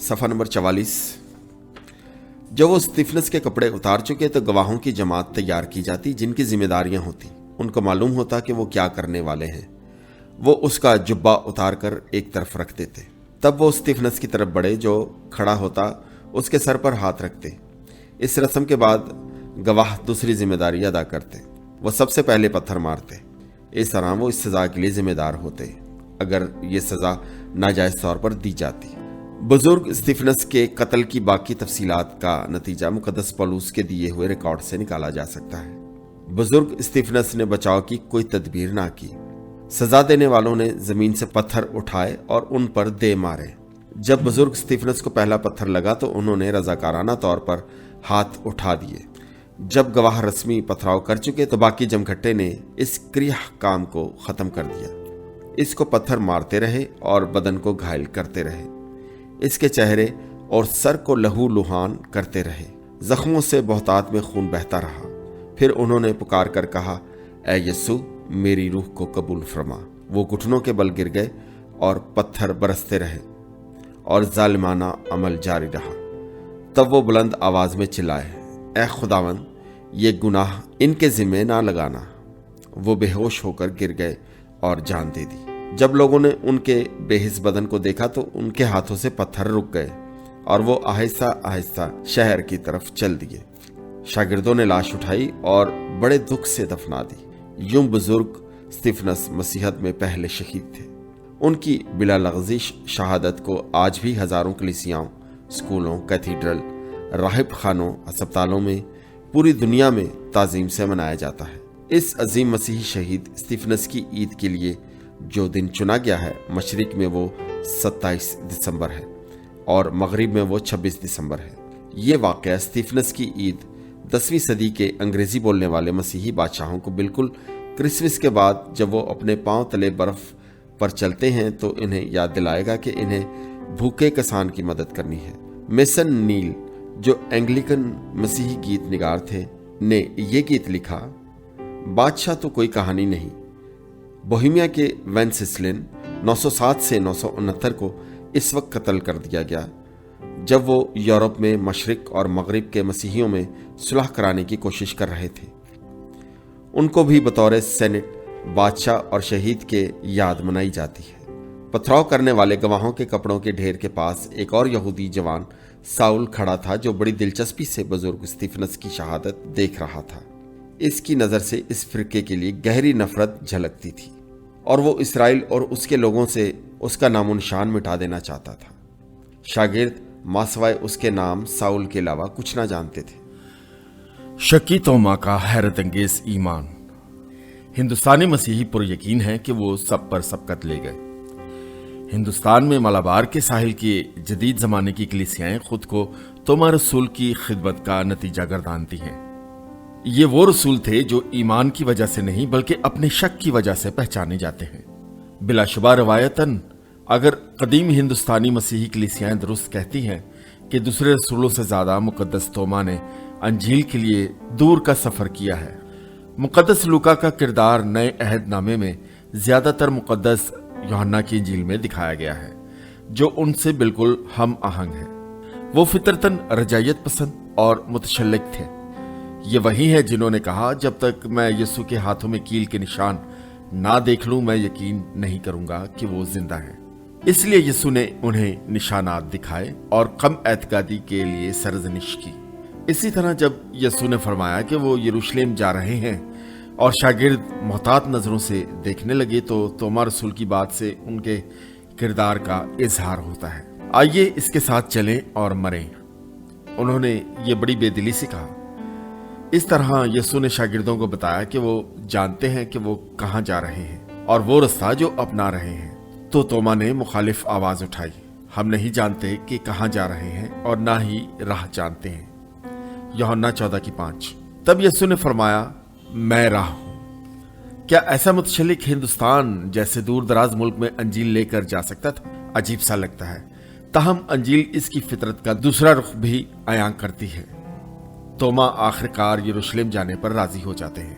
صفحہ نمبر 44۔ جب وہ اسطیفنس کے کپڑے اتار چکے تو گواہوں کی جماعت تیار کی جاتی جن کی ذمہ داریاں ہوتی۔ ان کو معلوم ہوتا کہ وہ کیا کرنے والے ہیں۔ وہ اس کا جبہ اتار کر ایک طرف رکھ دیتے۔ تب وہ اسطیفنس کی طرف بڑھے جو کھڑا ہوتا، اس کے سر پر ہاتھ رکھتے۔ اس رسم کے بعد گواہ دوسری ذمہ داری ادا کرتے۔ وہ سب سے پہلے پتھر مارتے۔ اس طرح وہ اس سزا کے لیے ذمہ دار ہوتے اگر یہ سزا ناجائز طور پر دی جاتی۔ بزرگ اسطیفنس کے قتل کی باقی تفصیلات کا نتیجہ مقدس پولس کے دیے ہوئے ریکارڈ سے نکالا جا سکتا ہے۔ بزرگ اسطیفنس نے بچاؤ کی کوئی تدبیر نہ کی۔ سزا دینے والوں نے زمین سے پتھر اٹھائے اور ان پر دے مارے۔ جب بزرگ اسطیفنس کو پہلا پتھر لگا تو انہوں نے رضاکارانہ طور پر ہاتھ اٹھا دیے۔ جب گواہ رسمی پتھراؤ کر چکے تو باقی جمگھٹے نے اس کریہ کام کو ختم کر دیا۔ اس کو پتھر مارتے رہے اور بدن کو گھائل کرتے رہے۔ اس کے چہرے اور سر کو لہو لہان کرتے رہے۔ زخموں سے بہتات میں خون بہتا رہا۔ پھر انہوں نے پکار کر کہا، اے یسوع، میری روح کو قبول فرما۔ وہ گھٹنوں کے بل گر گئے اور پتھر برستے رہے اور ظالمانہ عمل جاری رہا۔ تب وہ بلند آواز میں چلائے، اے خداوند، یہ گناہ ان کے ذمہ نہ لگانا۔ وہ بے ہوش ہو کر گر گئے اور جان دے دی۔ جب لوگوں نے ان کے بے حس بدن کو دیکھا تو ان کے ہاتھوں سے پتھر رک گئے اور وہ آہستہ آہستہ شہر کی طرف چل دیے۔ شاگردوں نے لاش اٹھائی اور بڑے دکھ سے دفنا دی۔ یوں بزرگ اسطیفنس مسیحیت میں پہلے شہید تھے۔ ان کی بلا لغزش شہادت کو آج بھی ہزاروں کلیسیاؤں، اسکولوں، کیتھیڈرل، راہب خانوں، ہسپتالوں میں پوری دنیا میں تعظیم سے منایا جاتا ہے۔ اس عظیم مسیحی شہید اسطیفنس کی عید کے لیے جو دن چنا گیا ہے، مشرق میں وہ 27 دسمبر ہے اور مغرب میں وہ 26 دسمبر ہے۔ یہ واقعہ اسطیفنس کی عید 10ویں صدی کے انگریزی بولنے والے مسیحی بادشاہوں کو بالکل کرسمس کے بعد جب وہ اپنے پاؤں تلے برف پر چلتے ہیں تو انہیں یاد دلائے گا کہ انہیں بھوکے کسان کی مدد کرنی ہے۔ میسن نیل، جو اینگلیکن مسیحی گیت نگار تھے، نے یہ گیت لکھا، بادشاہ تو کوئی کہانی نہیں۔ بوہیمیا کے وینسسلن 907 سے 969 کو اس وقت قتل کر دیا گیا جب وہ یورپ میں مشرق اور مغرب کے مسیحیوں میں صلح کرانے کی کوشش کر رہے تھے۔ ان کو بھی بطور سینٹ بادشاہ اور شہید کے یاد منائی جاتی ہے۔ پتھراؤ کرنے والے گواہوں کے کپڑوں کے ڈھیر کے پاس ایک اور یہودی جوان ساؤل کھڑا تھا جو بڑی دلچسپی سے بزرگ اسطیفنس کی شہادت دیکھ رہا تھا۔ اس کی نظر سے اس فرقے کے لیے گہری نفرت جھلکتی تھی اور وہ اسرائیل اور اس کے لوگوں سے اس کا نام و نشان مٹا دینا چاہتا تھا۔ شاگرد ماسوائے اس کے نام ساؤل کے علاوہ کچھ نہ جانتے تھے۔ شکی توما کا حیرت انگیز ایمان۔ ہندوستانی مسیحی پر یقین ہے کہ وہ سب پر سبقت لے گئے۔ ہندوستان میں مالابار کے ساحل کی جدید زمانے کی کلیسیائیں خود کو توما رسول کی خدمت کا نتیجہ گردانتی ہیں۔ یہ وہ رسول تھے جو ایمان کی وجہ سے نہیں بلکہ اپنے شک کی وجہ سے پہچانے جاتے ہیں۔ بلا شبہ روایتاً اگر قدیم ہندوستانی مسیحی کلیسیائیں درست کہتی ہیں کہ دوسرے رسولوں سے زیادہ مقدس توما نے انجیل کے لیے دور کا سفر کیا ہے۔ مقدس لوکا کا کردار نئے عہد نامے میں زیادہ تر مقدس یوحنا کی انجیل میں دکھایا گیا ہے، جو ان سے بالکل ہم آہنگ ہے۔ وہ فطرتاً رجائیت پسند اور متشلق تھے۔ یہ وہی ہے جنہوں نے کہا، جب تک میں یسوع کے ہاتھوں میں کیل کے نشان نہ دیکھ لوں میں یقین نہیں کروں گا کہ وہ زندہ ہیں۔ اس لیے یسوع نے انہیں نشانات دکھائے اور کم اعتقادی کے لیے سرزنش کی۔ اسی طرح جب یسوع نے فرمایا کہ وہ یروشلم جا رہے ہیں اور شاگرد محتاط نظروں سے دیکھنے لگے تو توما رسول کی بات سے ان کے کردار کا اظہار ہوتا ہے۔ آئیے اس کے ساتھ چلیں اور مریں۔ انہوں نے یہ بڑی بے دلی سے کہا۔ اس طرح یسوع نے شاگردوں کو بتایا کہ وہ جانتے ہیں کہ وہ کہاں جا رہے ہیں اور وہ رستہ جو اپنا رہے ہیں۔ تو توما نے مخالف آواز اٹھائی، ہم نہیں جانتے کہ کہاں جا رہے ہیں اور نہ ہی راہ جانتے ہیں۔ یوحنا 14:5۔ تب یسوع نے فرمایا، میں راہ ہوں۔ کیا ایسا متشلق ہندوستان جیسے دور دراز ملک میں انجیل لے کر جا سکتا تھا؟ عجیب سا لگتا ہے۔ تاہم انجیل اس کی فطرت کا دوسرا رخ بھی عیاں کرتی ہے۔ توما آخر کار یروشلم جانے پر راضی ہو جاتے ہیں،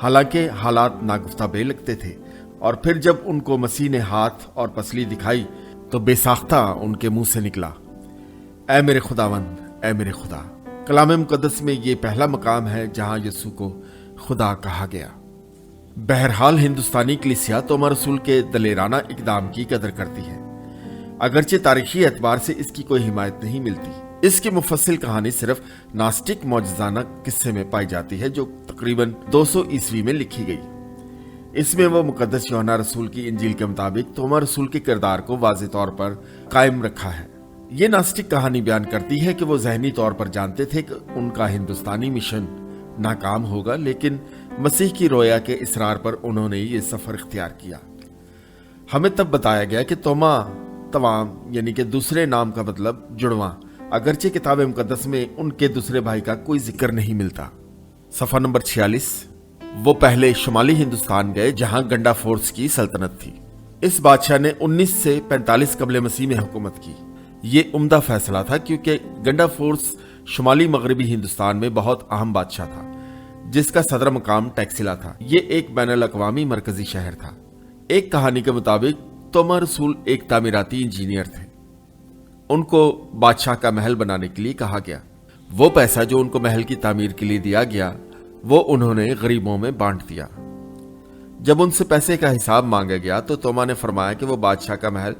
حالانکہ حالات ناگفتہ بے لگتے تھے، اور پھر جب ان کو مسیح نے ہاتھ اور پسلی دکھائی تو بے ساختہ ان کے منہ سے نکلا، اے میرے خداوند، اے میرے خدا۔ کلام مقدس میں یہ پہلا مقام ہے جہاں یسوع کو خدا کہا گیا۔ بہرحال ہندوستانی کلیسیا توما رسول کے دلیرانہ اقدام کی قدر کرتی ہے، اگرچہ تاریخی اعتبار سے اس کی کوئی حمایت نہیں ملتی۔ اس کی مفصل کہانی صرف ناسٹک معجزانہ قصے میں پائی جاتی ہے جو تقریباً 200 عیسوی میں لکھی گئی۔ اس میں وہ مقدس یوحنا رسول کی انجیل کے مطابق توما رسول کے کردار کو واضح طور پر قائم رکھا ہے۔ یہ ناسٹک کہانی بیان کرتی ہے کہ وہ ذہنی طور پر جانتے تھے کہ ان کا ہندوستانی مشن ناکام ہوگا، لیکن مسیح کی رویا کے اصرار پر انہوں نے یہ سفر اختیار کیا۔ ہمیں تب بتایا گیا کہ توما توام یعنی کہ دوسرے نام کا مطلب جڑواں، اگرچہ کتاب مقدس میں ان کے دوسرے بھائی کا کوئی ذکر نہیں ملتا۔ صفحہ نمبر 46۔ وہ پہلے شمالی ہندوستان گئے جہاں گنڈا فورس کی سلطنت تھی۔ اس بادشاہ نے 19 سے 45 قبل مسیح میں حکومت کی۔ یہ عمدہ فیصلہ تھا کیونکہ گنڈا فورس شمالی مغربی ہندوستان میں بہت اہم بادشاہ تھا جس کا صدر مقام ٹیکسلا تھا۔ یہ ایک بین الاقوامی مرکزی شہر تھا۔ ایک کہانی کے مطابق توما رسول ایک تعمیراتی انجینئر تھے۔ ان کو بادشاہ کا محل بنانے کے لیے کہا گیا۔ وہ پیسہ جو ان کو محل کی تعمیر کے لیے دیا گیا وہ انہوں نے غریبوں میں بانٹ دیا۔ جب ان سے پیسے کا حساب مانگا گیا تو توما نے فرمایا کہ وہ بادشاہ کا محل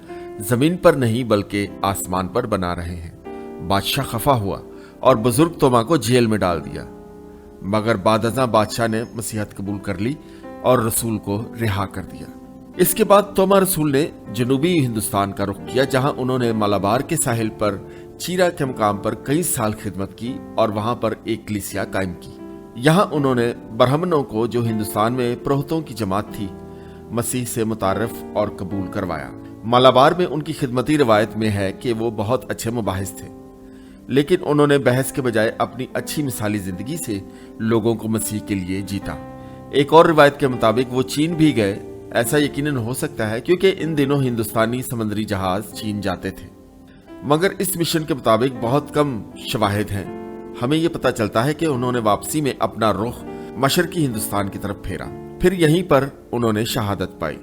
زمین پر نہیں بلکہ آسمان پر بنا رہے ہیں۔ بادشاہ خفا ہوا اور بزرگ توما کو جیل میں ڈال دیا، مگر بعد ازاں بادشاہ نے مسیحیت قبول کر لی اور رسول کو رہا کر دیا۔ اس کے بعد توما رسول نے جنوبی ہندوستان کا رخ کیا جہاں انہوں نے مالابار کے ساحل پر چیرا کے مقام پر کئی سال خدمت کی اور وہاں پر ایک کلیسیا قائم کی۔ یہاں انہوں نے برہمنوں کو جو ہندوستان میں پروہتوں کی جماعت تھی مسیح سے متعارف اور قبول کروایا۔ مالابار میں ان کی خدمتی روایت میں ہے کہ وہ بہت اچھے مباحث تھے، لیکن انہوں نے بحث کے بجائے اپنی اچھی مثالی زندگی سے لوگوں کو مسیح کے لیے جیتا۔ ایک اور روایت کے مطابق وہ چین بھی گئے۔ ایسا یقیناً ہو سکتا ہے کیونکہ ان دنوں ہندوستانی سمندری جہاز چین جاتے تھے، مگر اس مشن کے مطابق بہت کم شواہد ہیں۔ ہمیں یہ پتہ چلتا ہے کہ انہوں نے واپسی میں اپنا رخ مشرقی ہندوستان کی طرف پھیرا، پھر یہیں پر انہوں نے شہادت پائی۔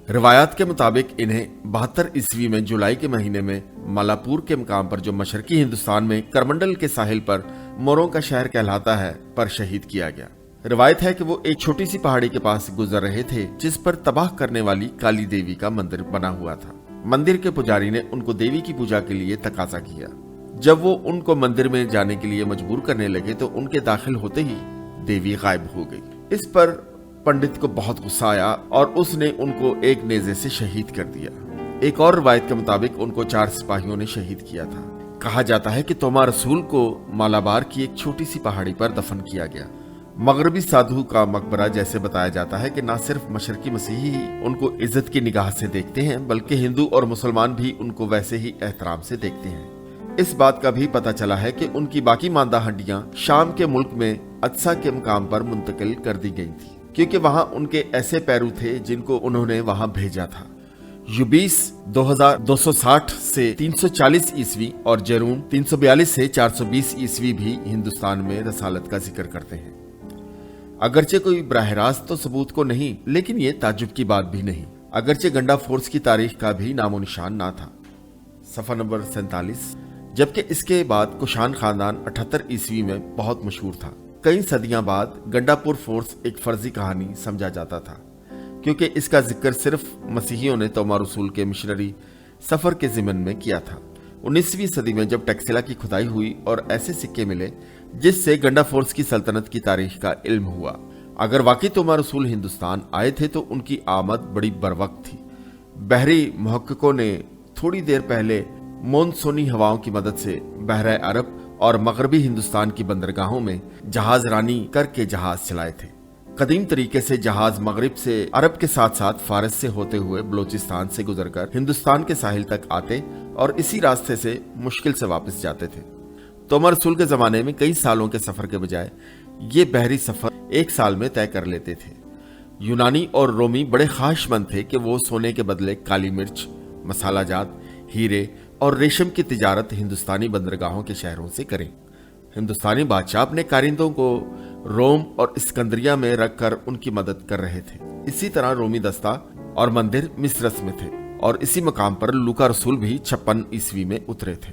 روایات کے مطابق انہیں 72 عیسوی میں جولائی کے مہینے میں مالاپور کے مقام پر جو مشرقی ہندوستان میں کرمنڈل کے ساحل پر موروں کا شہر کہلاتا ہے پر شہید کیا گیا۔ روایت ہے کہ وہ ایک چھوٹی سی پہاڑی کے پاس گزر رہے تھے جس پر تباہ کرنے والی کالی دیوی کا مندر بنا ہوا تھا۔ مندر کے پجاری نے ان کو دیوی کی پوجا کے لیے تقاضا کیا۔ جب وہ ان کو مندر میں جانے کے لیے مجبور کرنے لگے تو ان کے داخل ہوتے ہی دیوی غائب ہو گئی۔ اس پر پنڈت کو بہت غصہ آیا اور اس نے ان کو ایک نیزے سے شہید کر دیا۔ ایک اور روایت کے مطابق ان کو 4 سپاہیوں نے شہید کیا تھا۔ کہا جاتا ہے کہ توما رسول کو مالابار کی ایک چھوٹی سی پہاڑی پر دفن کیا گیا۔ مغربی سادھو کا مقبرہ جیسے بتایا جاتا ہے کہ نہ صرف مشرقی مسیحی ہی ان کو عزت کی نگاہ سے دیکھتے ہیں بلکہ ہندو اور مسلمان بھی ان کو ویسے ہی احترام سے دیکھتے ہیں۔ اس بات کا بھی پتہ چلا ہے کہ ان کی باقی ماندہ ہڈیاں شام کے ملک میں اقصی کے مقام پر منتقل کر دی گئی تھی کیونکہ وہاں ان کے ایسے پیرو تھے جن کو انہوں نے وہاں بھیجا تھا۔ یوبیس 2260 سے 340 عیسوی اور جیروم 342 سے 420 عیسوی بھی ہندوستان میں رسالت کا ذکر کرتے ہیں۔ اگرچہ کوئی براہ راست تو ثبوت کو نہیں، لیکن یہ تعجب کی بات بھی نہیں، اگرچہ گنڈا فورس کی تاریخ کا بھی نام و نشان نہ تھا۔ صفحہ نمبر 47۔ جبکہ اس کے بعد کشان خاندان 78 عیسوی میں بہت مشہور تھا۔ کئی صدیاں بعد گنڈا پور فورس ایک فرضی کہانی سمجھا جاتا تھا کیونکہ اس کا ذکر صرف مسیحیوں نے توما رسول کے مشنری سفر کے ضمن میں کیا تھا۔ 19ویں صدی میں جب ٹیکسلا کی کھدائی ہوئی اور ایسے سکے ملے جس سے گنڈا فورس کی سلطنت کی تاریخ کا علم ہوا۔ اگر واقعی توما رسول ہندوستان آئے تھے تو ان کی آمد بڑی بروقت تھی۔ بحری محققوں نے تھوڑی دیر پہلے مونسونی ہواؤں کی مدد سے بحرہ عرب اور مغربی ہندوستان کی بندرگاہوں میں جہاز رانی کر کے جہاز چلائے تھے۔ قدیم طریقے سے جہاز مغرب سے عرب کے ساتھ ساتھ فارس سے ہوتے ہوئے بلوچستان سے گزر کر ہندوستان کے ساحل تک آتے اور اسی راستے سے مشکل سے واپس جاتے تھے۔ توما رسول کے زمانے میں کئی سالوں کے سفر کے بجائے یہ بحری سفر 1 سال میں طے کر لیتے تھے۔ یونانی اور رومی بڑے خواہش مند تھے کہ وہ سونے کے بدلے کالی مرچ، مسالہ جات، ہیرے اور ریشم کی تجارت ہندوستانی بندرگاہوں کے شہروں سے کریں۔ ہندوستانی بادشاہ اپنے کارندوں کو روم اور اسکندریہ میں رکھ کر ان کی مدد کر رہے تھے۔ اسی طرح رومی دستہ اور مندر مصرس میں تھے اور اسی مقام پر لوکا رسول بھی 56 عیسوی میں اترے تھے۔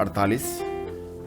48।